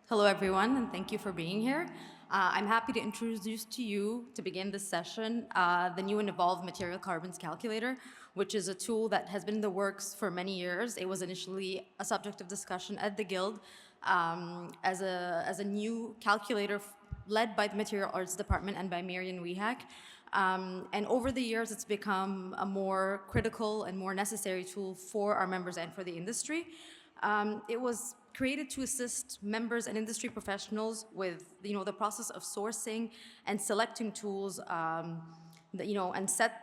Hello, everyone, and thank you for being here. I'm happy to introduce to you, to begin this session, the new and evolved Material Carbon Calculator, which is a tool that has been in the works for many years. It was initially a subject of discussion at the Guild as a new calculator led by the Material Arts Department and by Marian Wehak. And over the years, it's become a more critical and more necessary tool for our members and for the industry. It was created to assist members and industry professionals with, the process of sourcing and selecting tools, and set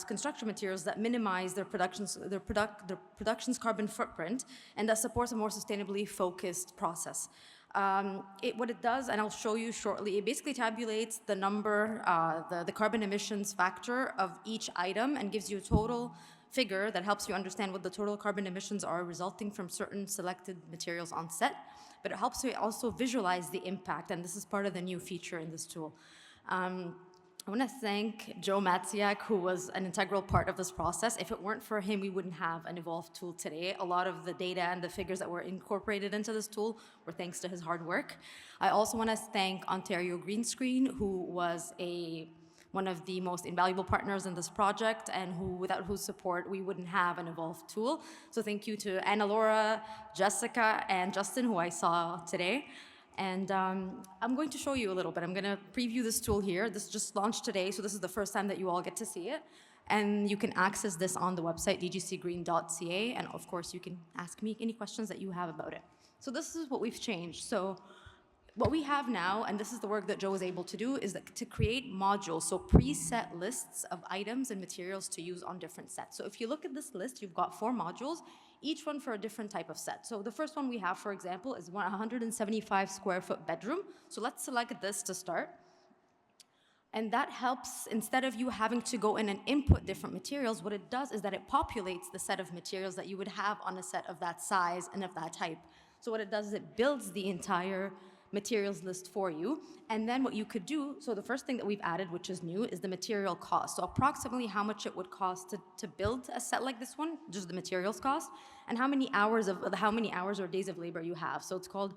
construction materials that minimize their production's carbon footprint and that supports a more sustainably focused process. What it does, and I'll show you shortly, it basically tabulates the number, the carbon emissions factor of each item and gives you a total figure that helps you understand what the total carbon emissions are resulting from certain selected materials on set, but it helps you also visualize the impact, and this is part of the new feature in this tool. I want to thank Joe Matsiak, who was an integral part of this process. If it weren't for him, we wouldn't have an evolved tool today. A lot of the data and the figures that were incorporated into this tool were thanks to his hard work. I also want to thank Ontario Green Screen, who was one of the most invaluable partners in this project and without whose support we wouldn't have an evolved tool. So thank you to Anna Laura, Jessica, and Justin, who I saw today. And I'm going to show you a little bit. I'm going to preview this tool here. This just launched today, so this is the first time that you all get to see it. And you can access this on the website, dgcgreen.ca, and of course you can ask me any questions that you have about it. So this is what we've changed. So what we have now, and this is the work that Joe was able to do, is to create modules, so preset lists of items and materials to use on different sets. So if you look at this list, you've got 4 modules, each one for a different type of set. So the first one we have, for example, is 175 square foot bedroom. So let's select this to start. And that helps, instead of you having to go in and input different materials, what it does is that it populates the set of materials that you would have on a set of that size and of that type. So what it does is it builds the entire materials list for you. And then what you could do, so the first thing that we've added, which is new, is the material cost. So approximately how much it would cost to build a set like this one, just the materials cost, and how many hours or days of labor you have. So it's called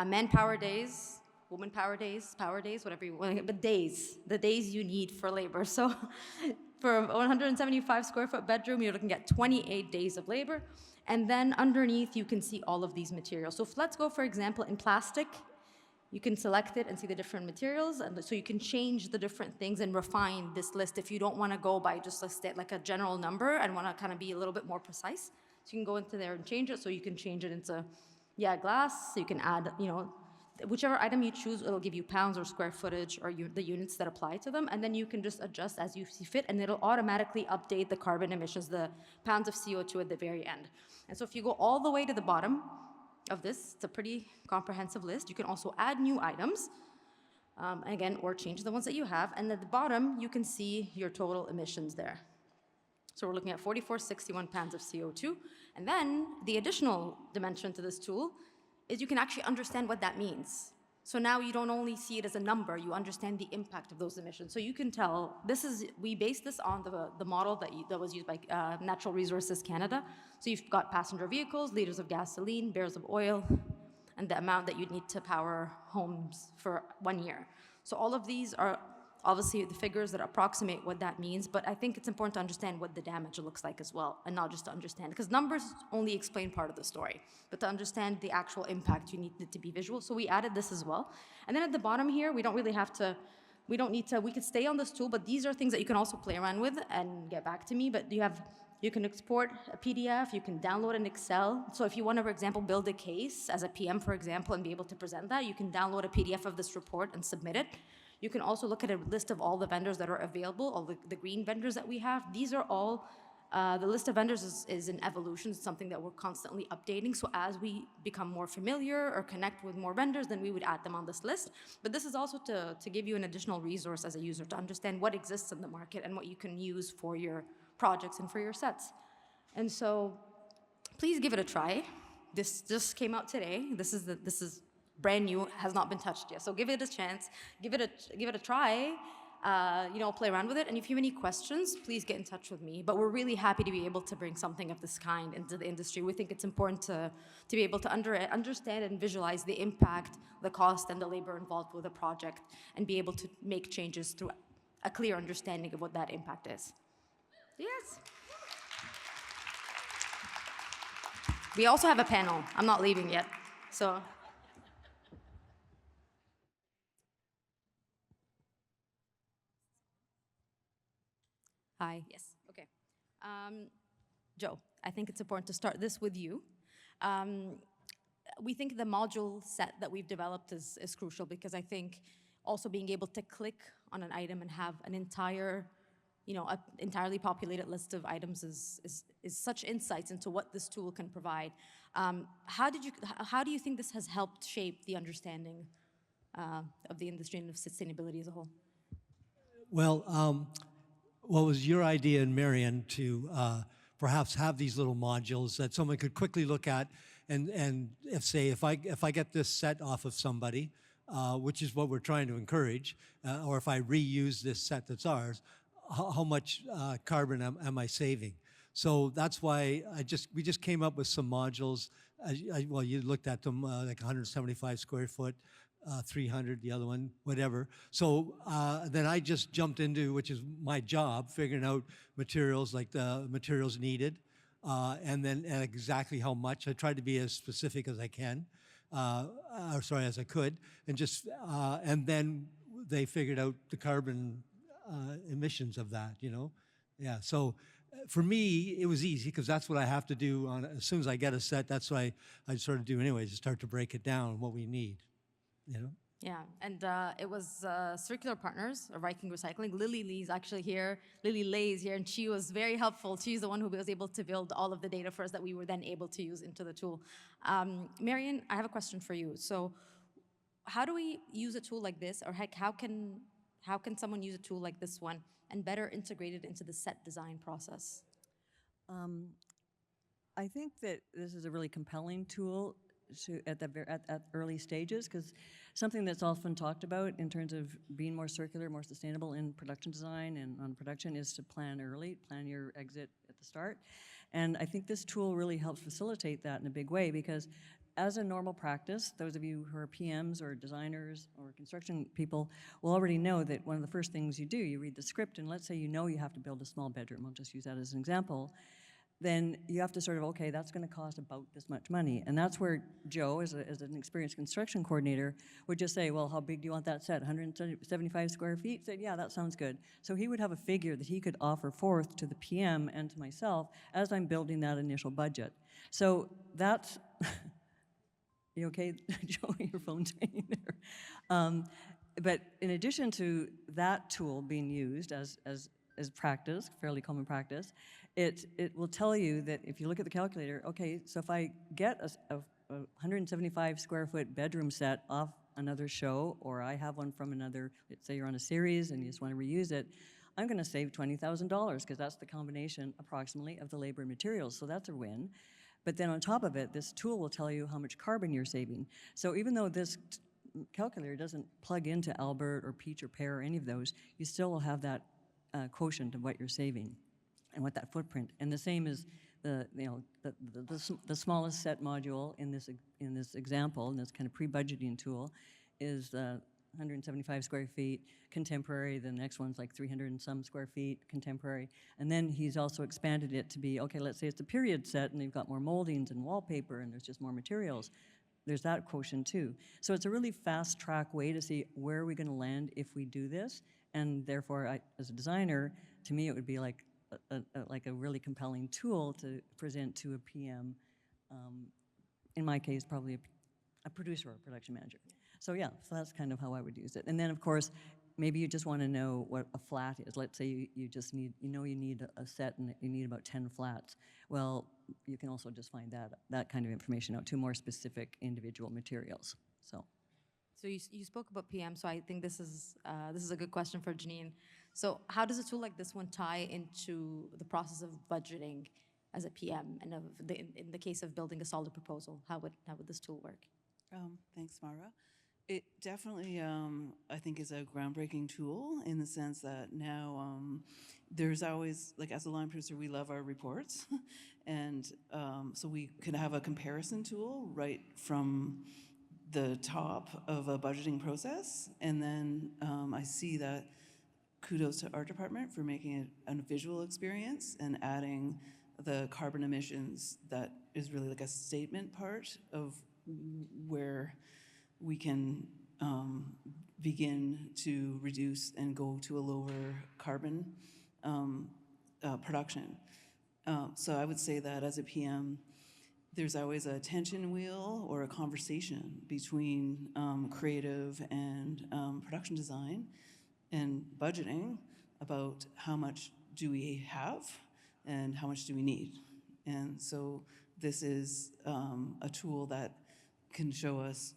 manpower days, woman power days, whatever you want, but days, the days you need for labor. So for a 175 square foot bedroom, you're looking at 28 days of labor. And then underneath, you can see all of these materials. So let's go, for example, in plastic. You can select it and see the different materials, and so you can change the different things and refine this list if you don't want to go by just like a general number and want to kind of be a little bit more precise. So you can go into there and change it. So you can change it into, glass. So you can add, whichever item you choose, it'll give you pounds or square footage or the units that apply to them, and then you can just adjust as you see fit, and it'll automatically update the carbon emissions, the pounds of CO2 at the very end. And so if you go all the way to the bottom of this, it's a pretty comprehensive list. You can also add new items, again, or change the ones that you have. And at the bottom, you can see your total emissions there. So we're looking at 4,461 pounds of CO2. And then the additional dimension to this tool is you can actually understand what that means. So now you don't only see it as a number, you understand the impact of those emissions. So you can tell, we based this on the model that was used by Natural Resources Canada. So you've got passenger vehicles, liters of gasoline, barrels of oil, and the amount that you'd need to power homes for 1 year. So all of these are obviously the figures that approximate what that means, but I think it's important to understand what the damage looks like as well, and not just to understand, because numbers only explain part of the story, but to understand the actual impact, you need it to be visual. So we added this as well. And then at the bottom here, we could stay on this tool, but these are things that you can also play around with and get back to me, but you can export a PDF, you can download an Excel. So if you want to, for example, build a case as a PM, for example, and be able to present that, you can download a PDF of this report and submit it. You can also look at a list of all the vendors that are available, all the green vendors that we have. These are all, the list of vendors is in evolution. It's something that we're constantly updating. So as we become more familiar or connect with more vendors, then we would add them on this list. But this is also to give you an additional resource as a user to understand what exists in the market and what you can use for your projects and for your sets. And so please give it a try. This just came out today. This is brand new, has not been touched yet. So give it a chance, give it a try, play around with it. And if you have any questions, please get in touch with me. But we're really happy to be able to bring something of this kind into the industry. We think it's important to be able to understand and visualize the impact, the cost, and the labor involved with a project, and be able to make changes through a clear understanding of what that impact is. Yes. We also have a panel. I'm not leaving yet, so. Hi, yes, okay. Joe, I think it's important to start this with you. We think the module set that we've developed is crucial because I think also being able to click on an item and have an entire, a entirely populated list of items is such insights into what this tool can provide. How do you think this has helped shape the understanding of the industry and of sustainability as a whole? Well, what was your idea, Marion, to perhaps have these little modules that someone could quickly look at and if I get this set off of somebody, which is what we're trying to encourage, or if I reuse this set that's ours, how much carbon am I saving? So that's why we just came up with some modules. Well, you looked at them like 175 square foot, 300, the other one, whatever. So then I just jumped into, which is my job, figuring out materials, like the materials needed, and exactly how much. I tried to be as specific as I can, as I could, and then they figured out the carbon emissions of that, Yeah, so for me, it was easy because that's what I have to do as soon as I get a set. That's what I sort of do anyways, to start to break it down, what we need. Yeah, and it was Circular Partners of Viking Recycling. Lily Lee's actually here. Lily Lay's here, and she was very helpful. She's the one who was able to build all of the data for us that we were then able to use into the tool. Marion, I have a question for you. So, how do we use a tool like this, or how can someone use a tool like this one and better integrate it into the set design process? I think that this is a really compelling tool at early stages, because something that's often talked about in terms of being more circular, more sustainable in production design and on production is to plan early, plan your exit at the start. And I think this tool really helps facilitate that in a big way, because as a normal practice, those of you who are PMs or designers or construction people will already know that one of the first things you do, you read the script, and let's say you have to build a small bedroom, I'll just use that as an example, then you have to sort of, okay, that's going to cost about this much money. And that's where Joe, as an experienced construction coordinator, would just say, well, how big do you want that set? 175 square feet? Said, yeah, that sounds good. So he would have a figure that he could offer forth to the PM and to myself as I'm building that initial budget. So that's, you okay, Joe, your phone's ringing there. But in addition to that tool being used as practice, fairly common practice, it will tell you that if you look at the calculator, okay, so if I get a 175 square foot bedroom set off another show, or I have one from another, let's say you're on a series and you just want to reuse it, I'm going to save $20,000 because that's the combination approximately of the labor and materials, so that's a win. But then on top of it, this tool will tell you how much carbon you're saving. So even though this calculator doesn't plug into Albert or Peach or Pear or any of those, you still will have that quotient of what you're saving and what that footprint. And the same is the smallest set module in this example, in this kind of pre-budgeting tool, is 175 square feet contemporary. The next one's like 300 and some square feet contemporary. And then he's also expanded it to be, okay, let's say it's a period set and you've got more moldings and wallpaper and there's just more materials. There's that quotient too. So it's a really fast track way to see where are we going to land if we do this. And therefore, as a designer, to me it would be like a really compelling tool to present to a PM. In my case, probably a producer or a production manager. So yeah, so that's kind of how I would use it. And then of course, maybe you just want to know what a flat is. Let's say you just need, you need a set and you need about 10 flats. Well, you can also just find that kind of information out to more specific individual materials. So you spoke about PM, so I think this is a good question for Janine. So how does a tool like this one tie into the process of budgeting as a PM, and in the case of building a solid proposal? How would this tool work? Thanks, Mara. It definitely, I think, is a groundbreaking tool in the sense that now there's always, like, as a line producer, we love our reports. And so we can have a comparison tool right from the top of a budgeting process. And then I see that kudos to our department for making it a visual experience and adding the carbon emissions that is really like a statement part of where we can begin to reduce and go to a lower carbon production. So I would say that as a PM, there's always a tension wheel or a conversation between creative and production design and budgeting about how much do we have and how much do we need. And so this is a tool that can show us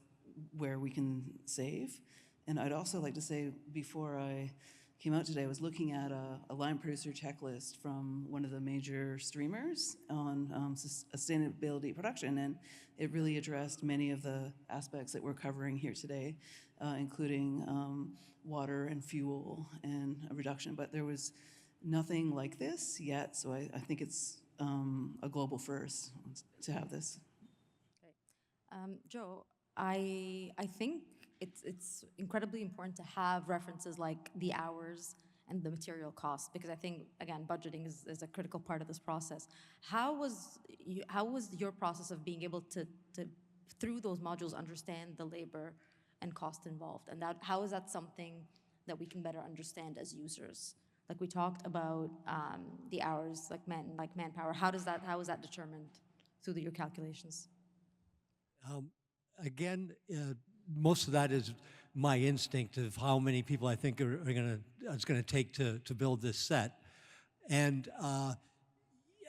where we can save. And I'd also like to say, before I came out today, I was looking at a line producer checklist from one of the major streamers on sustainability production, and it really addressed many of the aspects that we're covering here today, including water and fuel and a reduction. But there was nothing like this yet, so I think it's a global first to have this. Joe, I think it's incredibly important to have references like the hours and the material costs, because I think, again, budgeting is a critical part of this process. How was your process of being able to through those modules understand the labor and cost involved, and how is that something that we can better understand as users? Like we talked about the hours, like manpower. How is that determined through your calculations? Again, most of that is my instinct of how many people I think it's going to take to build this set. And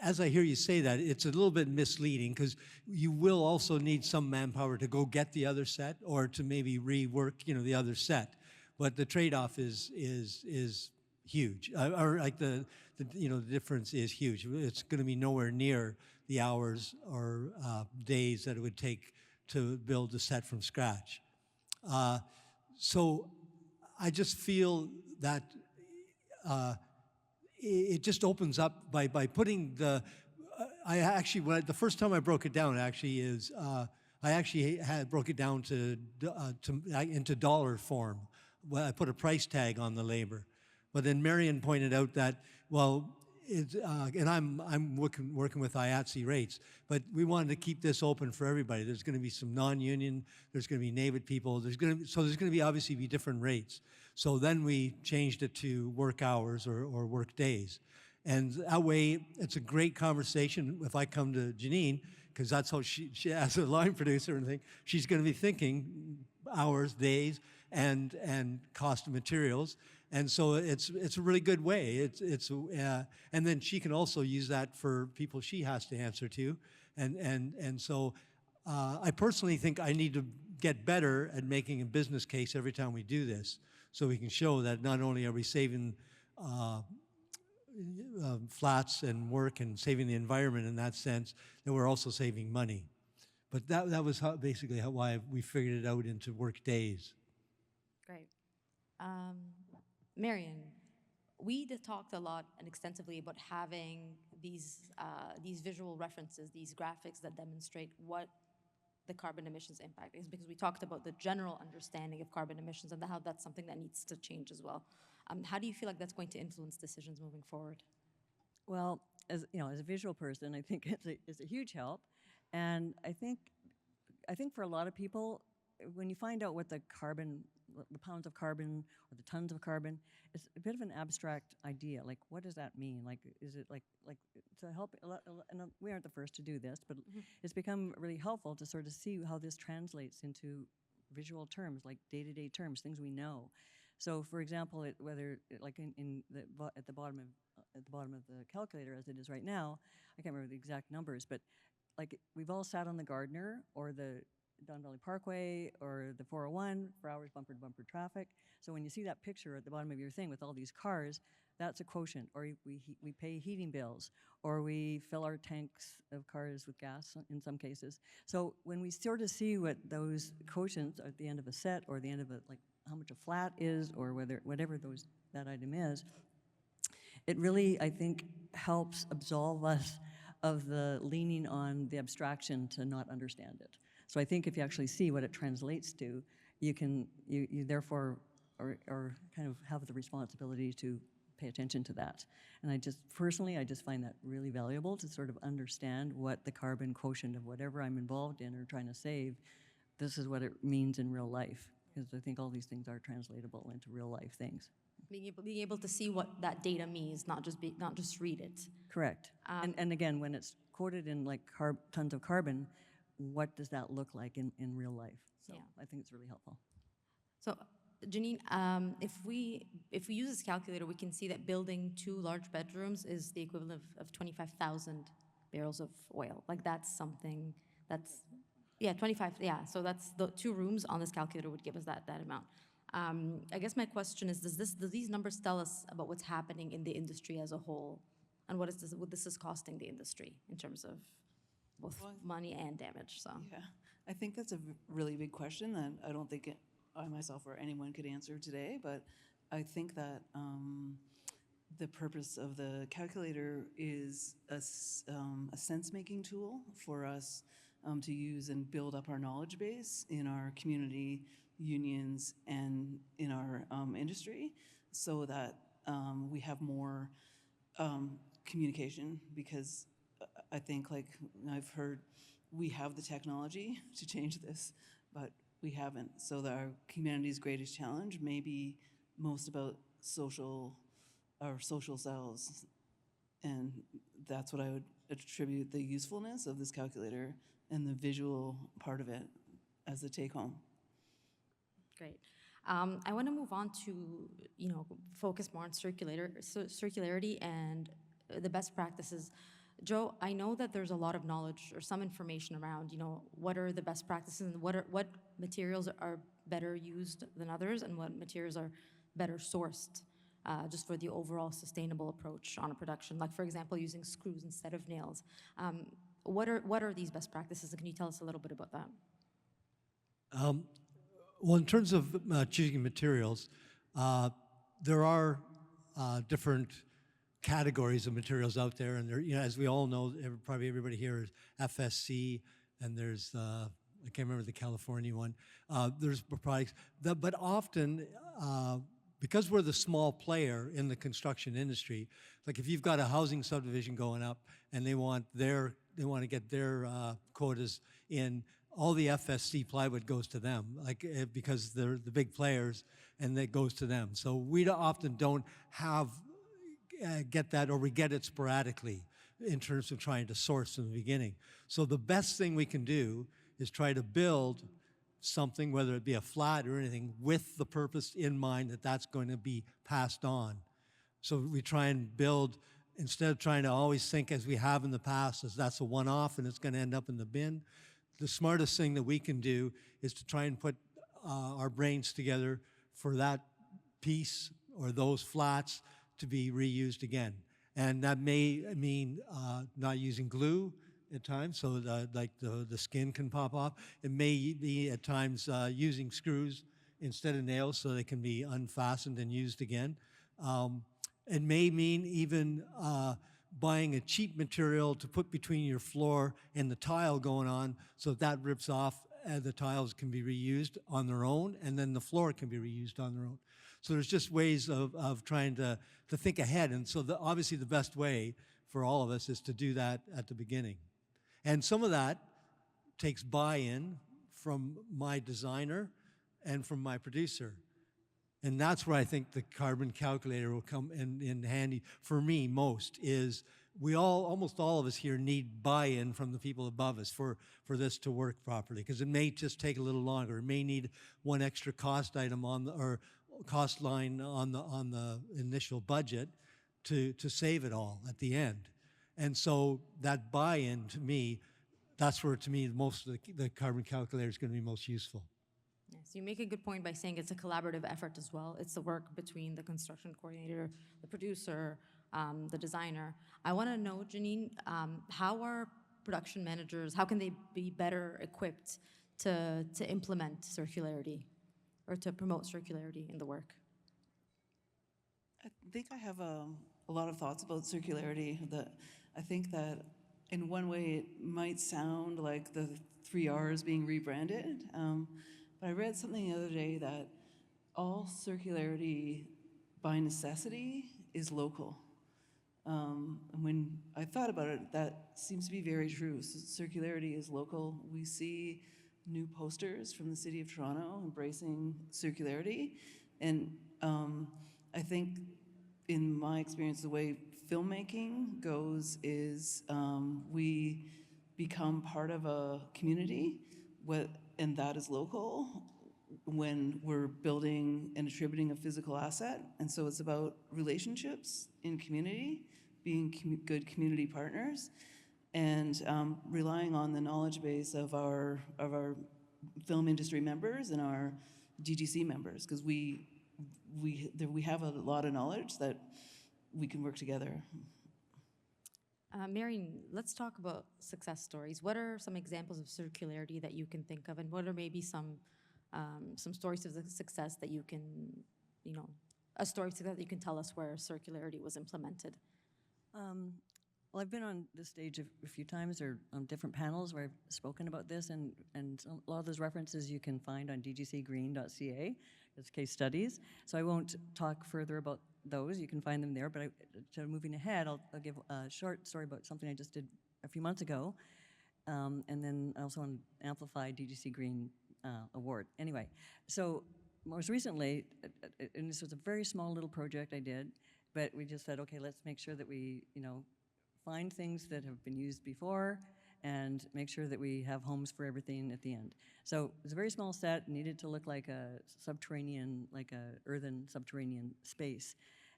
as I hear you say that, it's a little bit misleading, because you will also need some manpower to go get the other set or to maybe rework, the other set. But the trade-off is huge, or like the difference is huge. It's going to be nowhere near the hours or days that it would take to build a set from scratch. So I just feel that it just opens up by putting the. I actually, the first time I broke it down, I actually broke it down into dollar form. Well, I put a price tag on the labor, but then Marion pointed out that, well, and I'm working with IATSE rates, but we wanted to keep this open for everybody. There's going to be some non-union, there's going to be NAVIT people, there's going to be obviously different rates. So then we changed it to work hours or work days. And that way, it's a great conversation if I come to Janine, because that's how she as a line producer and she's going to be thinking hours, days, and cost of materials. And so it's a really good way. And then she can also use that for people she has to answer to. And so I personally think I need to get better at making a business case every time we do this, so we can show that not only are we saving flats and work and saving the environment in that sense, that we're also saving money. But that was basically why we figured it out into work days. Great. Marion, we talked a lot and extensively about having these visual references, these graphics that demonstrate what the carbon emissions impact is, because we talked about the general understanding of carbon emissions and how that's something that needs to change as well. How do you feel like that's going to influence decisions moving forward? Well, as a visual person, I think it's a huge help, and I think for a lot of people, when you find out what the pounds of carbon or the tons of carbon, it's a bit of an abstract idea. Like, what does that mean? Like, is it like to help? And we aren't the first to do this, but it's become really helpful to sort of see how this translates into visual terms, like day-to-day terms, things we know. So, for example, at the bottom of the calculator, as it is right now, I can't remember the exact numbers, but like we've all sat on the Gardner or the Don Valley Parkway or the 401 for hours bumper-to-bumper traffic. So when you see that picture at the bottom of your thing with all these cars, that's a quotient, or we pay heating bills, or we fill our tanks of cars with gas in some cases. So when we sort of see what those quotients are at the end of a set, or the end of a, like how much a flat is, or whatever that item is, it really, I think, helps absolve us of the leaning on the abstraction to not understand it. So I think if you actually see what it translates to, you therefore or kind of have the responsibility to pay attention to that. And I just find that really valuable to sort of understand what the carbon quotient of whatever I'm involved in or trying to save, this is what it means in real life. Because I think all these things are translatable into real life things. Being able to see what that data means, not just read it. Correct. And again, when it's quoted in like tons of carbon, what does that look like in real life? So Yeah. I think it's really helpful. So, Janine, if we use this calculator, we can see that building 2 large bedrooms is the equivalent of 25,000 barrels of oil. Like that's something that's, yeah, 25. Yeah, so that's the 2 rooms on this calculator would give us that amount. I guess my question is, do these numbers tell us about what's happening in the industry as a whole, and what this is costing the industry in terms of both money and damage? So Yeah, I think that's a really big question that I don't think I myself or anyone could answer today, but I think that the purpose of the calculator is a sense-making tool for us to use and build up our knowledge base in our community, unions, and in our industry, so that we have more communication, because I think, like I've heard, we have the technology to change this, but we haven't. So that our humanity's greatest challenge may be most about our social selves. And that's what I would attribute the usefulness of this calculator and the visual part of it as the take home. great. I want to move on to, focus more on circularity and the best practices. Joe, I know that there's a lot of knowledge or some information around, what are the best practices and what materials are better used than others and what materials are better sourced, just for the overall sustainable approach on a production. Like, for example, using screws instead of nails. What are these best practices, and can you tell us a little bit about that? Well, in terms of choosing materials, there are different categories of materials out there, and there, as we all know, probably everybody here is FSC, and there's I can't remember the California one. There's products but often because we're the small player in the construction industry, like if you've got a housing subdivision going up and they want to get their quotas in, all the FSC plywood goes to them, because they're the big players, and it goes to them. So we often don't get that, or we get it sporadically in terms of trying to source in the beginning. So the best thing we can do is try to build something, whether it be a flat or anything, with the purpose in mind that that's going to be passed on. So we try and build, instead of trying to always think as we have in the past, as that's a one-off and it's going to end up in the bin. The smartest thing that we can do is to try and put our brains together for that piece or those flats to be reused again. And that may mean not using glue at times, so the skin can pop off. It may be at times using screws instead of nails so they can be unfastened and used again. It may mean even buying a cheap material to put between your floor and the tile going on, so that rips off, the tiles can be reused on their own, and then the floor can be reused on their own. So there's just ways of trying to think ahead. And so obviously the best way for all of us is to do that at the beginning. And some of that takes buy-in from my designer and from my producer. And that's where I think the carbon calculator will come in handy for me most, is almost all of us here need buy-in from the people above us for this to work properly, because it may just take a little longer. It may need one extra cost item or cost line on the initial budget to save it all at the end. And so that buy-in, to me, that's where, to me, most of the carbon calculator is going to be most useful. Yeah. So you make a good point by saying it's a collaborative effort as well. It's the work between the construction coordinator, the producer, the designer. I want to know, Janine, how are production managers, how can they be better equipped to implement circularity or to promote circularity in the work? I think I have a lot of thoughts about circularity. I think that in one way it might sound like the 3Rs being rebranded, but I read something the other day that all circularity by necessity is local. And when I thought about it, that seems to be very true. So circularity is local. We see new posters from the City of Toronto embracing circularity. And I think, in my experience, the way filmmaking goes is we become part of a community, and that is local, when we're building and attributing a physical asset. And so it's about relationships in community, being good community partners, and relying on the knowledge base of our film industry members and our DGC members, because we have a lot of knowledge that we can work together. Marion, let's talk about success stories. What are some examples of circularity that you can think of, and what are maybe some stories of success that you can, a story of success that you can tell us where circularity was implemented? Well, I've been on this stage a few times or on different panels where I've spoken about this, and a lot of those references you can find on dgcgreen.ca as case studies. So I won't talk further about those. You can find them there. But moving ahead, I'll give a short story about something I just did a few months ago, and then I also want to amplify DGC Green award. Anyway, so most recently, and this was a very small little project I did, but we just said, okay, let's make sure that we, find things that have been used before and make sure that we have homes for everything at the end. So it was a very small set, needed to look like a subterranean, like a earthen subterranean space.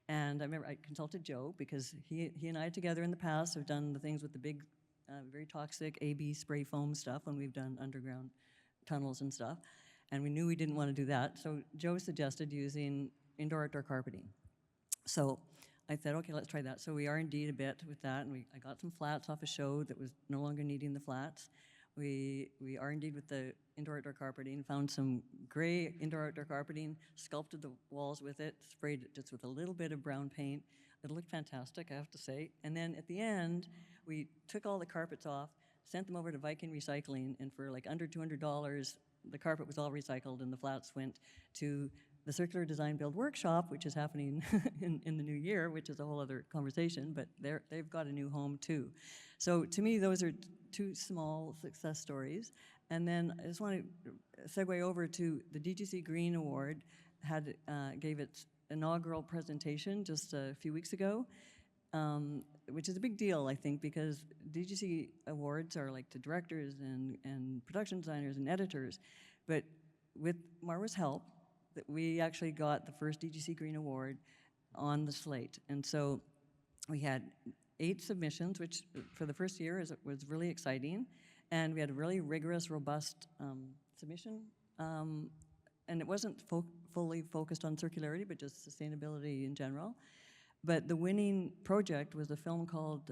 And I remember I consulted Joe because he and I together in the past have done the things with the big, very toxic AB spray foam stuff when we've done underground tunnels and stuff. And we knew we didn't want to do that. So Joe suggested using indoor-outdoor carpeting. So I said, okay, let's try that. So we R&D'd a bit with that, and I got some flats off a show that was no longer needing the flats. We R&D'd with the indoor-outdoor carpeting, found some gray indoor-outdoor carpeting, sculpted the walls with it, sprayed it just with a little bit of brown paint. It looked fantastic, I have to say. And then at the end, we took all the carpets off, sent them over to Viking Recycling, and for like under $200, the carpet was all recycled, and the flats went to the Circular Design Build Workshop, which is happening in the new year, which is a whole other conversation, but they've got a new home too. So to me, those are two small success stories. And then I just want to segue over to the DGC Green Award gave its inaugural presentation just a few weeks ago, which is a big deal, I think, because DGC awards are like to directors and production designers and editors. But with Marwa's help, that we actually got the first DGC Green Award on the slate. And so we had 8 submissions, which for the first year was really exciting. And we had a really rigorous, robust submission. And it wasn't fully focused on circularity, but just sustainability in general. But the winning project was a film called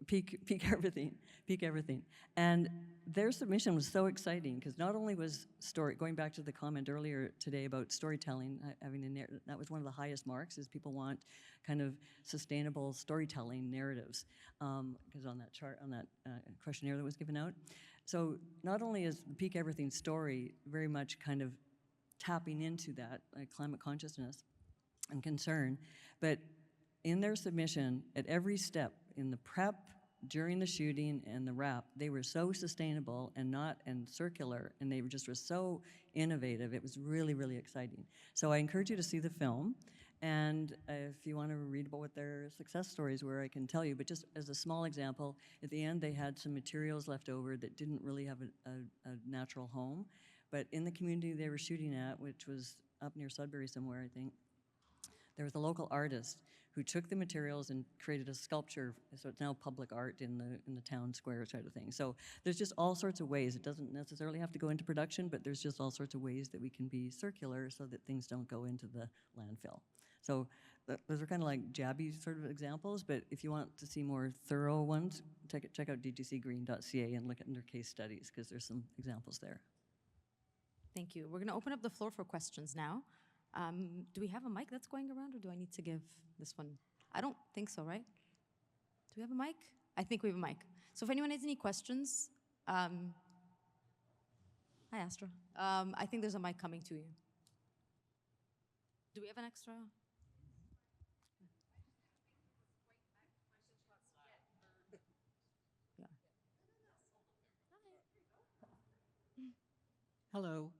Peak Everything. And their submission was so exciting because not only was going back to the comment earlier today about storytelling, that was one of the highest marks, is people want kind of sustainable storytelling narratives, because on that chart, on that questionnaire that was given out. So not only is the Peak Everything story very much kind of tapping into that climate consciousness and concern, but in their submission, at every step, in the prep, during the shooting, and the wrap, they were so sustainable and circular, and they were so innovative. It was really, really exciting. So I encourage you to see the film, and if you want to read about what their success stories were, I can tell you. But just as a small example, at the end they had some materials left over that didn't really have a natural home, but in the community they were shooting at, which was up near Sudbury somewhere, I think, There was a local artist who took the materials and created a sculpture, so it's now public art in the town square sort of thing. So there's just all sorts of ways. It doesn't necessarily have to go into production, but there's just all sorts of ways that we can be circular so that things don't go into the landfill. So those are kind of like jabby sort of examples, but if you want to see more thorough ones, check out dgcgreen.ca and look at their case studies, because there's some examples there. Thank you. We're going to open up the floor for questions now. Do we have a mic that's going around, or do I need to give this one? I don't think so, right? Do we have a mic? I think we have a mic. So if anyone has any questions, hi, Astra. I think there's a mic coming to you. Do we have an extra? Hello.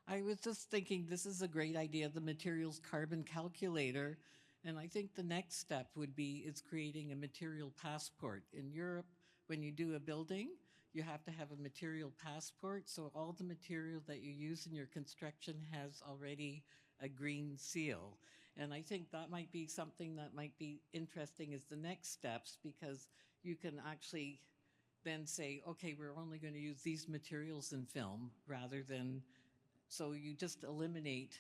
I was just thinking this is a great idea, the Materials Carbon Calculator. And I think the next step would be is creating a material passport. In Europe, when you do a building, you have to have a material passport. So all the material that you use in your construction has already a green seal. And I think that might be something that might be interesting as the next steps, because you can actually then say, okay, we're only going to use these materials in film rather than, so you just eliminate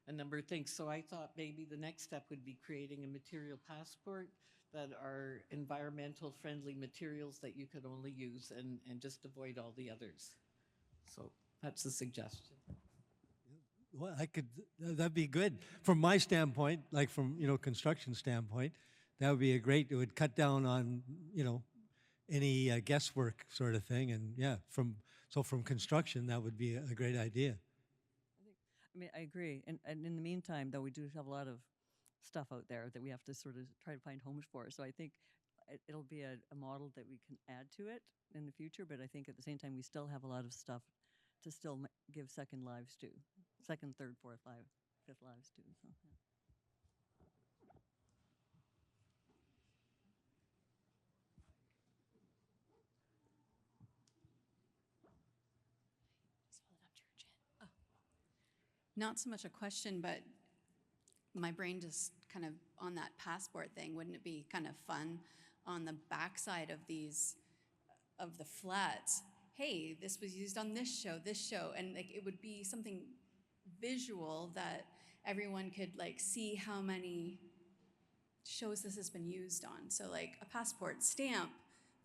a number of things. So I thought maybe the next step would be creating a material passport that are environmental friendly materials that you could only use and just avoid all the others. So that's a suggestion. Well, that'd be good. From my standpoint, like from, construction standpoint, that would be it would cut down on, any guesswork sort of thing. And yeah, from construction, that would be a great idea. I mean, I agree. And in the meantime, though, we do have a lot of stuff out there that we have to sort of try to find homes for. So I think it'll be a model that we can add to it in the future. But I think at the same time, we still have a lot of stuff to still give second lives to, second, third, fourth, fifth lives to. So, yeah. Not so much a question, but my brain just kind of on that passport thing. Wouldn't it be kind of fun on the backside of the flats? Hey, this was used on this show, and like it would be something visual that everyone could like see how many shows this has been used on. So like a passport stamp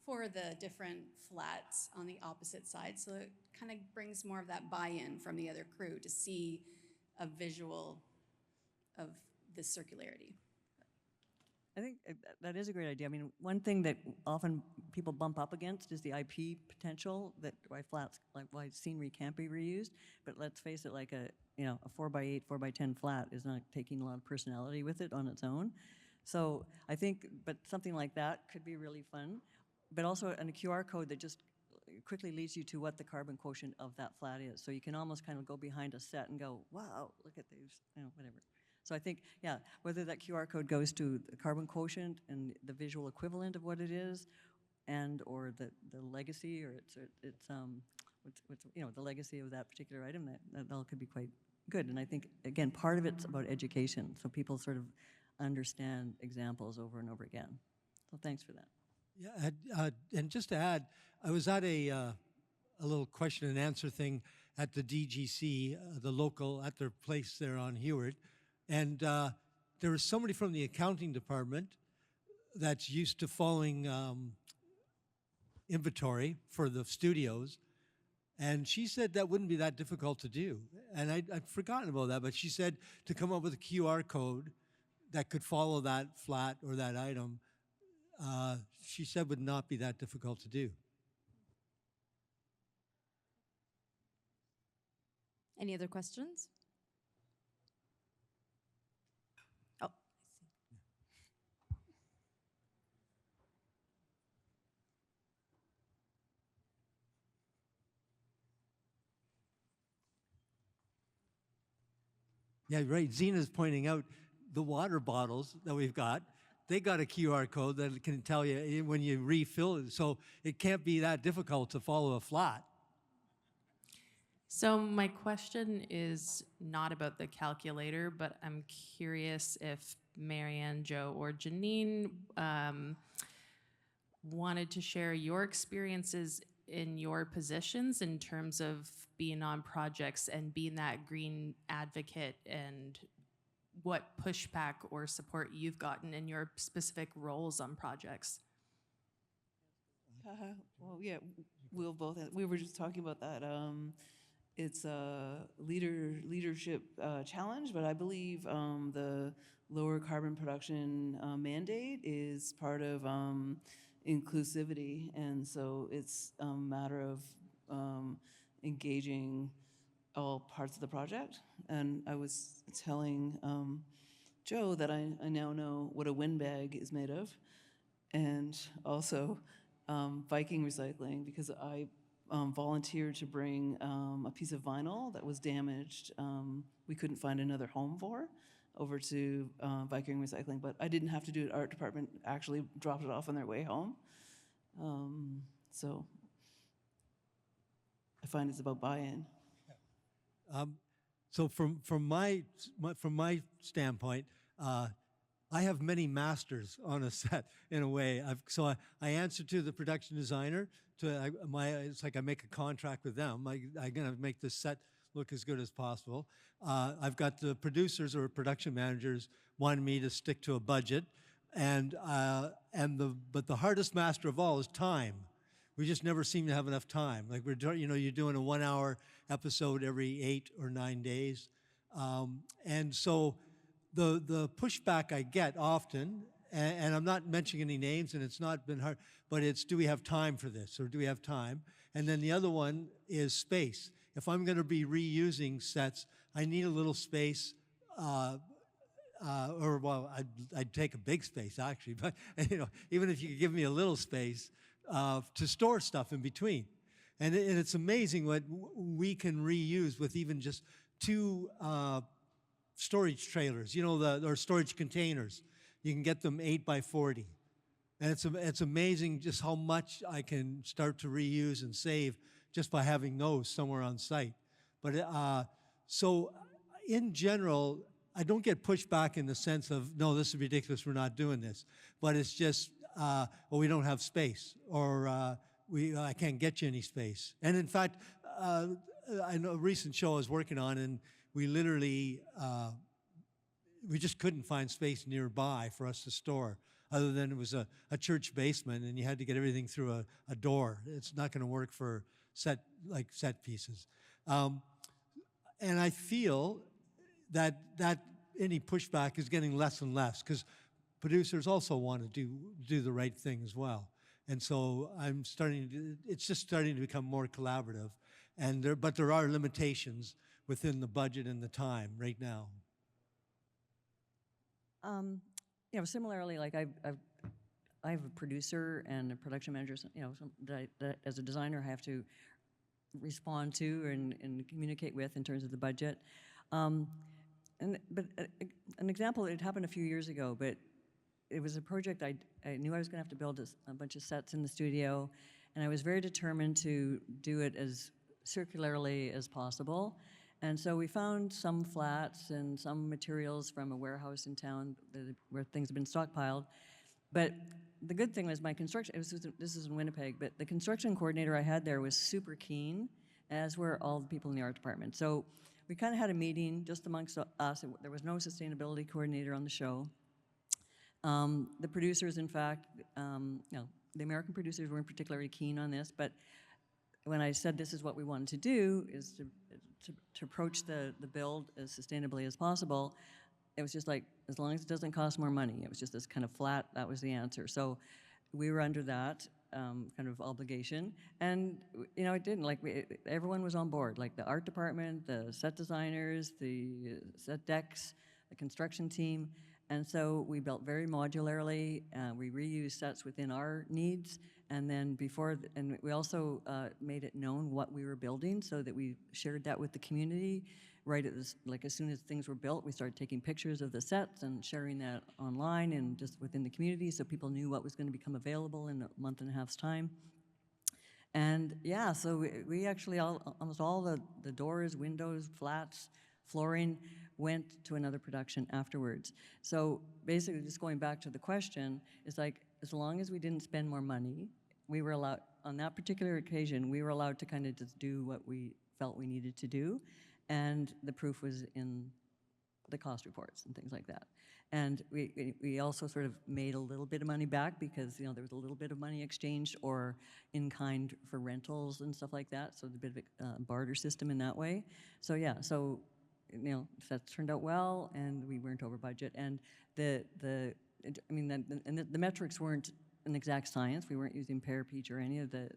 for the different flats on the opposite side. So it kind of brings more of that buy-in from the other crew to see a visual of this circularity. I think that is a great idea. I mean, one thing that often people bump up against is the IP potential, that why scenery can't be reused. But let's face it, like a 4x8, 4x10 flat is not taking a lot of personality with it on its own. So I think, but something like that could be really fun. But also a QR code that just quickly leads you to what the carbon quotient of that flat is. So you can almost kind of go behind a set and go, wow, look at these, whatever. So I think, yeah, whether that QR code goes to the carbon quotient and the visual equivalent of what it is, and or the legacy, or it's the legacy of that particular item, that all could be quite good. And I think, again, part of it's about education, so people sort of understand examples over and over again. So thanks for that. Yeah, and just to add, I was at a little question and answer thing at the DGC, the local, at their place there on Hewart, and there was somebody from the accounting department that's used to following inventory for the studios, and she said that wouldn't be that difficult to do. And I'd forgotten about that, but she said to come up with a QR code that could follow that flat or that item, she said would not be that difficult to do. Any other questions? Oh, I see. Yeah, right. Zena's pointing out the water bottles that we've got. They got a QR code that can tell you when you refill it. So it can't be that difficult to follow a flat. So my question is not about the calculator, but I'm curious if Marianne, Joe, or Janine wanted to share your experiences in your positions in terms of being on projects and being that green advocate, and what pushback or support you've gotten in your specific roles on projects. Well, yeah, we'll both. We were just talking about that. It's a leadership challenge, but I believe the lower carbon production mandate is part of inclusivity, and so it's a matter of engaging all parts of the project. And I was telling Joe that I now know what a windbag is made of, and also Viking recycling, because I volunteered to bring a piece of vinyl that was damaged, we couldn't find another home for, over to Viking recycling, but I didn't have to do it. Art department actually dropped it off on their way home. So I find it's about buy-in. So from my standpoint, I have many masters on a set in a way. I answer to the production designer. It's like I make a contract with them. I'm gonna make this set look as good as possible. I've got the producers or production managers wanting me to stick to a budget, but the hardest master of all is time. We just never seem to have enough time. Like you're doing a 1 hour episode every 8 or 9 days. And so the pushback I get often, and I'm not mentioning any names and it's not been hard, but it's, do we have time for this, or do we have time? And then the other one is space. If I'm gonna be reusing sets, I need a little space, I'd take a big space actually, but even if you could give me a little space to store stuff in between. And it's amazing what we can reuse with even just 2 storage trailers, or storage containers. You can get them 8 by 40. And it's amazing just how much I can start to reuse and save just by having those somewhere on site. But so in general, I don't get pushback in the sense of, no, this is ridiculous, we're not doing this. But it's just, well, we don't have space, or I can't get you any space. And in fact, I know a recent show I was working on, and we literally, we just couldn't find space nearby for us to store, other than it was a church basement and you had to get everything through a door. It's not gonna work for set pieces. And I feel that any pushback is getting less and less, because producers also want to do the right thing as well. And so it's just starting to become more collaborative. But there are limitations within the budget and the time right now. Similarly, like I have a producer and a production manager, that as a designer I have to respond to and communicate with in terms of the budget. But an example, it happened a few years ago, but it was a project I knew I was going to have to build a bunch of sets in the studio, and I was very determined to do it as circularly as possible. And so we found some flats and some materials from a warehouse in town where things have been stockpiled. But the good thing was my construction, this is in Winnipeg, but the construction coordinator I had there was super keen, as were all the people in the art department. So we kind of had a meeting just amongst us. There was no sustainability coordinator on the show. The producers, in fact, the American producers weren't particularly keen on this, but when I said this is what we wanted to do, is to approach the build as sustainably as possible, it was just like, as long as it doesn't cost more money. It was just this kind of flat, that was the answer. So we were under that kind of obligation. And, it didn't, everyone was on board, like the art department, the set designers, the set decks, the construction team. And so we built very modularly. We reused sets within our needs. And then and we also made it known what we were building, so that we shared that with the community. Right at this, as soon as things were built, we started taking pictures of the sets and sharing that online and just within the community, so people knew what was going to become available in a month and a half's time. And yeah, so we actually, almost all the doors, windows, flats, flooring, went to another production afterwards. So basically, just going back to the question, it's like, as long as we didn't spend more money, we were allowed, on that particular occasion, we were allowed to kind of just do what we felt we needed to do, and the proof was in the cost reports and things like that. And we also sort of made a little bit of money back because, you know, there was a little bit of money exchanged or in kind for rentals and stuff like that. So there's a bit of a barter system in that way. So yeah, so, you know, that turned out well, and we weren't over budget. And the metrics weren't an exact science. We weren't using pear-peach or any of the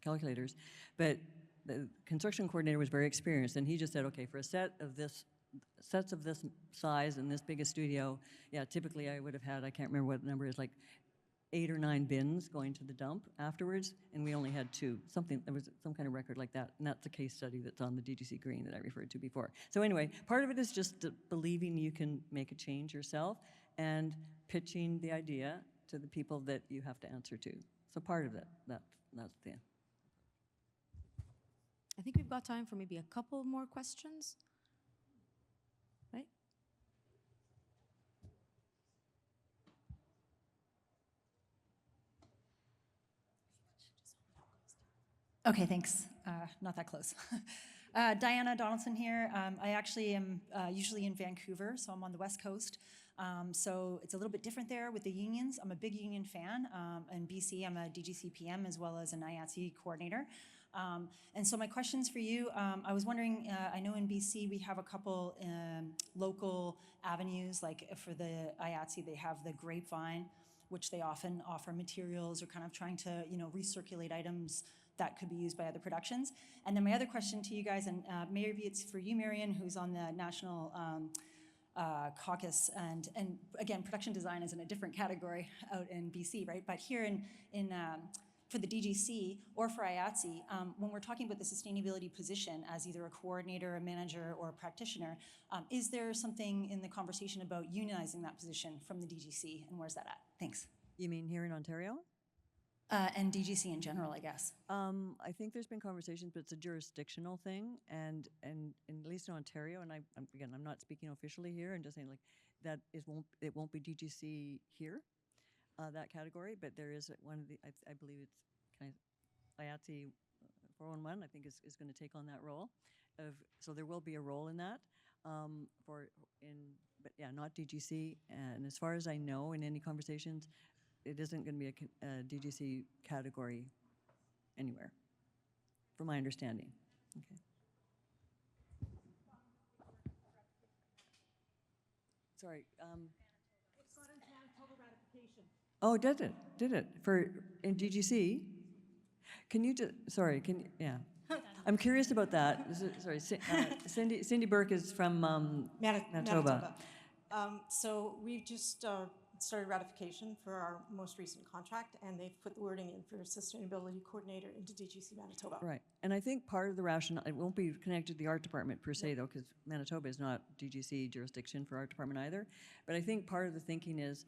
calculators, but the construction coordinator was very experienced, and he just said, okay, for a sets of this size and this big a studio, yeah, typically I would have had, I can't remember what the number is, like 8 or 9 bins going to the dump afterwards, and we only had 2. There was some kind of record like that, and that's a case study that's on the DGC Green that I referred to before. So anyway, part of it is just believing you can make a change yourself and pitching the idea to the people that you have to answer to. So part of it, that's the end. I think we've got time for maybe a couple more questions. Right? Okay, thanks. Not that close. Diana Donaldson here. I actually am usually in Vancouver, so I'm on the West Coast. So it's a little bit different there with the unions. I'm a big union fan. In BC, I'm a DGC PM as well as an IATSE coordinator. And so my questions for you, I was wondering, I know in BC we have a couple local avenues, like for the IATSE, they have the Grapevine, which they often offer materials or kind of trying to, you know, recirculate items that could be used by other productions. And then my other question to you guys, and maybe it's for you, Marion, who's on the National Caucus, and again, production design is in a different category out in BC, right? But here in for the DGC or for IATSE, when we're talking about the sustainability position as either a coordinator, a manager, or a practitioner, is there something in the conversation about unionizing that position from the DGC, and where's that at? Thanks. You mean here in Ontario? And DGC in general, I guess. I think there's been conversations, but it's a jurisdictional thing, and at least in Ontario, and I'm not speaking officially here, and just saying like that it won't be DGC here, that category, but there is one of the I believe it's IATSE 411 I think is going to take on that role so there will be a role in that but yeah, not DGC, and as far as I know in any conversations, it isn't going to be a DGC category anywhere, from my understanding. Okay. Sorry. It's not in Manitoba ratification. Oh, did it? In DGC? Can you just, sorry, yeah. I'm curious about that. Sorry, Cindy Burke is from Manitoba. So we've just started ratification for our most recent contract, and they've put the wording in for sustainability coordinator into DGC Manitoba. Right, and I think part of the rationale, it won't be connected to the art department per se though, because Manitoba is not DGC jurisdiction for art department either, but I think part of the thinking is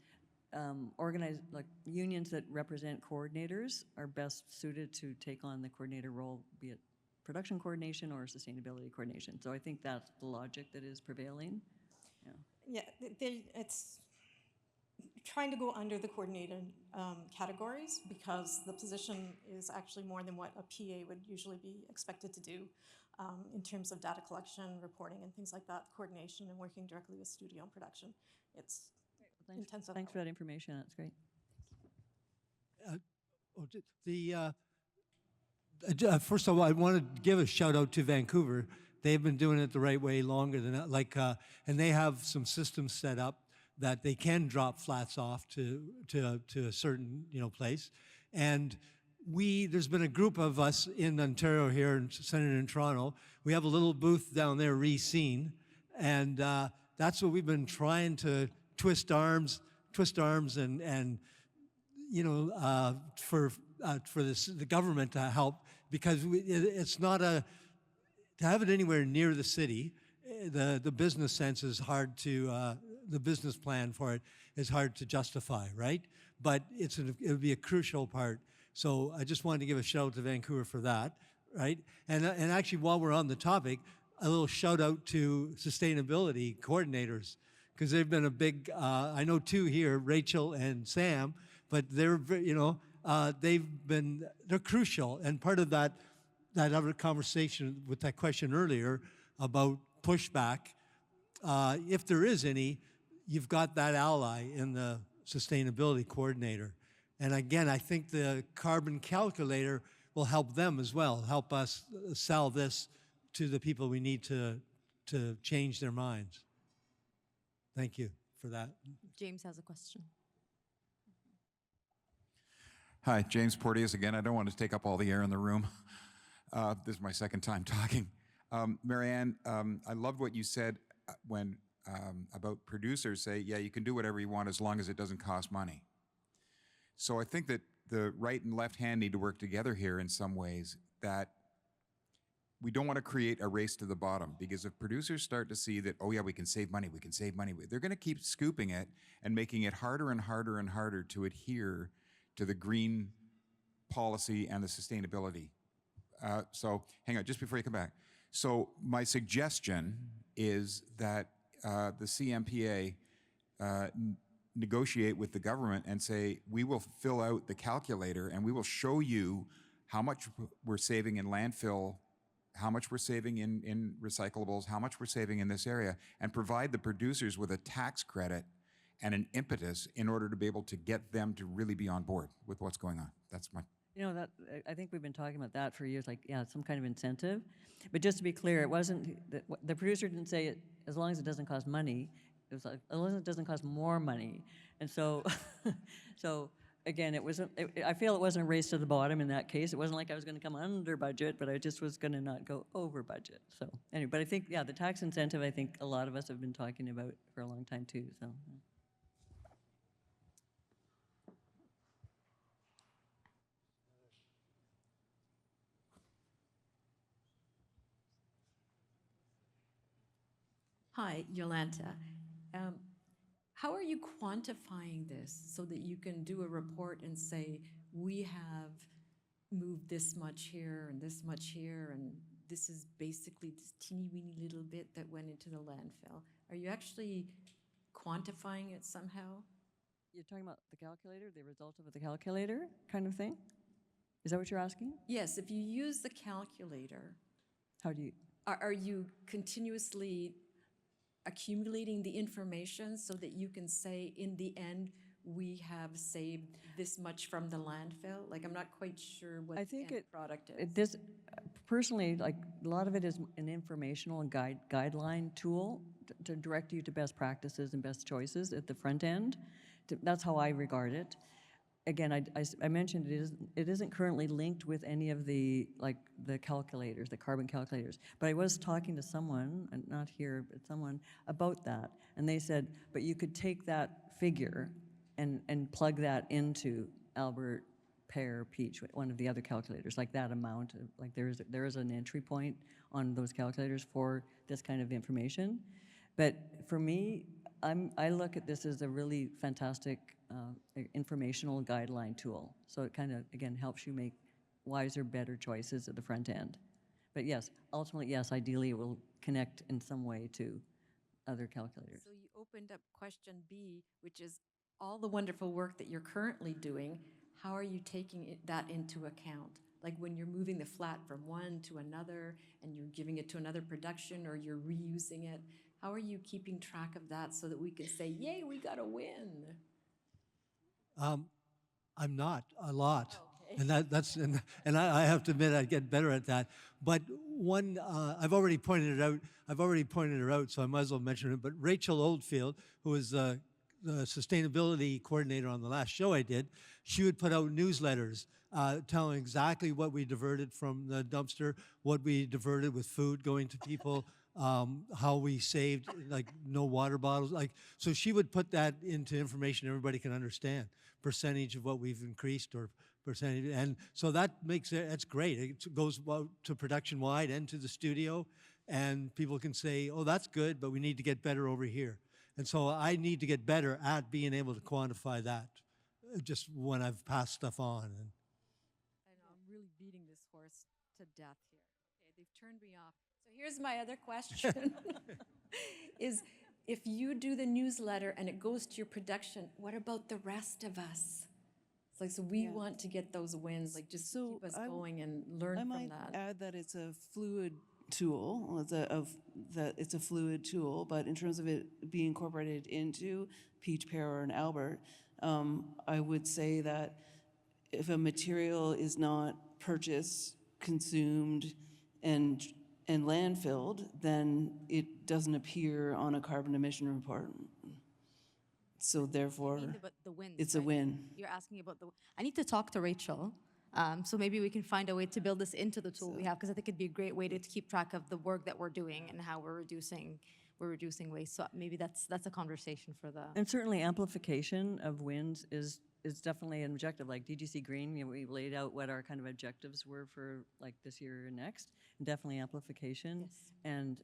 organized, like unions that represent coordinators are best suited to take on the coordinator role, be it production coordination or sustainability coordination. So I think that's the logic that is prevailing. Yeah, it's trying to go under the coordinated categories because the position is actually more than what a PA would usually be expected to do in terms of data collection, reporting, and things like that, coordination, and working directly with studio and production. It's intensive. Thanks for that information. That's great. First of all, I want to give a shout out to Vancouver. They've been doing it the right way longer than that. And they have some systems set up that they can drop flats off to a certain place. And there's been a group of us in Ontario here, and centered in Toronto. We have a little booth down there, Re-Scene, and that's what we've been trying to twist arms, and for the government to help, because it's not to have it anywhere near the city. The business sense is hard to. The business plan for it is hard to justify, right? But it would be a crucial part. So I just wanted to give a shout out to Vancouver for that, right? And actually, while we're on the topic, a little shout out to sustainability coordinators, because they've been a big, I know two here, Rachel and Sam, but they're, they're crucial. And part of that other conversation with that question earlier about pushback, if there is any, you've got that ally in the sustainability coordinator. And again, I think the carbon calculator will help them as well, help us sell this to the people we need to change their minds. Thank you for that. James has a question. Hi, James Porteous again. I don't want to take up all the air in the room. This is my second time talking. Marianne, I loved what you said when about producers say, yeah, you can do whatever you want as long as it doesn't cost money. So I think that the right and left hand need to work together here in some ways, that we don't want to create a race to the bottom, because if producers start to see that, oh yeah, we can save money, they're going to keep scooping it and making it harder and harder and harder to adhere to the green policy and the sustainability. So hang on, just before you come back. So my suggestion is that the CMPA negotiate with the government and say, we will fill out the calculator and we will show you how much we're saving in landfill, how much we're saving in recyclables, how much we're saving in this area, and provide the producers with a tax credit and an impetus in order to be able to get them to really be on board with what's going on. That's my... You know, that I think we've been talking about that for years, like, yeah, some kind of incentive. But just to be clear, it wasn't, the producer didn't say it, as long as it doesn't cost money, it was like, as long as it doesn't cost more money. And so, so again, it wasn't, I feel it wasn't a race to the bottom in that case. It wasn't like I was going to come under budget, but I just was going to not go over budget. So anyway, but I think, yeah, the tax incentive, I think a lot of us have been talking about for a long time too, so. Yeah. Hi, Yolanta. How are you quantifying this so that you can do a report and say, we have moved this much here and this much here, and this is basically this teeny weeny little bit that went into the landfill? Are you actually quantifying it somehow? You're talking about the calculator, the result of the calculator kind of thing? Is that what you're asking? Yes, if you use the calculator, How do you? are you continuously accumulating the information so that you can say, in the end, we have saved this much from the landfill? Like, I'm not quite sure what I think the end product is. This, personally, like, a lot of it is an informational and guideline tool to direct you to best practices and best choices at the front end. That's how I regard it. Again, I mentioned it isn't currently linked with any of the, like, the calculators, the carbon calculators. But I was talking to someone, and not here, but someone, about that. And they said, but you could take that figure and plug that into Albert, Pear, Peach, one of the other calculators, like that amount. Like there is an entry point on those calculators for this kind of information. But for me, I look at this as a really fantastic informational guideline tool. So it kind of, again, helps you make wiser, better choices at the front end. But yes, ultimately, yes, ideally it will connect in some way to other calculators. So you opened up question B, which is all the wonderful work that you're currently doing. How are you taking that into account? Like when you're moving the flat from one to another and you're giving it to another production or you're reusing it, how are you keeping track of that so that we can say, yay, we got a win? I'm not a lot. Okay. And I have to admit, I'd get better at that. But one, I've already pointed it out. So I might as well mention it. But Rachel Oldfield, who was the sustainability coordinator on the last show I did, she would put out newsletters telling exactly what we diverted from the dumpster, what we diverted with food going to people, how we saved, like, no water bottles. Like, so she would put that into information everybody can understand, percentage of what we've increased or percentage. And so that makes it, that's great. It goes out to production wide and to the studio, and people can say, oh, that's good, but we need to get better over here. And so I need to get better at being able to quantify that just when I've passed stuff on. I know, I'm really beating this horse to death here. Okay, they've turned me off So here's my other question, is if you do the newsletter and it goes to your production, what about the rest of us? It's like, so we want to get those wins, like just So keep us I w- going and learn I from might that. add that it's a fluid tool, it's a fluid tool, but in terms of it being incorporated into Peach, Pear, or an Albert, I would say that if a material is not purchased, consumed, and landfilled, then it doesn't appear on a carbon emission report. So therefore, About the wins, it's a right? win. You're asking about the. I need to talk to Rachel. So maybe we can find a way to build this into the tool we have, because I think it'd be a great way to keep track of the work that we're doing and how we're reducing waste. So maybe that's a conversation for the. And certainly amplification of wins is definitely an objective. Like DGC Green, you know, we laid out what our kind of objectives were for like this year and next. Definitely amplification, and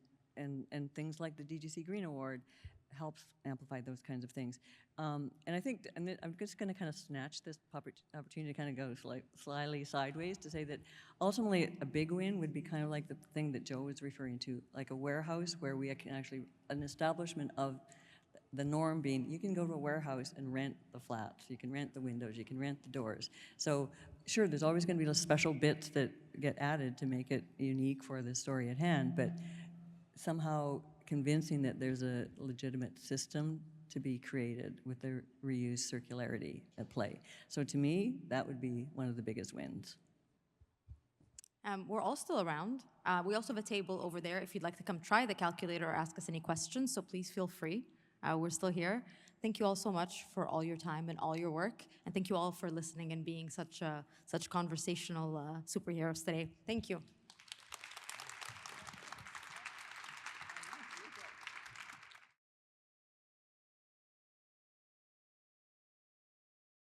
things like the DGC Green Award helps amplify those kinds of things. And I think, I'm just going to kind of snatch this opportunity to kind of go slyly sideways to say that ultimately a big win would be kind of like the thing that Joe was referring to, like a warehouse where we can actually, an establishment of the norm being you can go to a warehouse and rent the flats, you can rent the windows, you can rent the doors. So sure, there's always going to be those special bits that get added to make it unique for the story at hand, but somehow convincing that there's a legitimate system to be created with the reuse circularity at play. So to me, that would be one of the biggest wins. We're all still around. We also have a table over there if you'd like to come try the calculator or ask us any questions, so please feel free. We're still here. Thank you all so much for all your time and all your work, and thank you all for listening and being such conversational superheroes today. Thank you.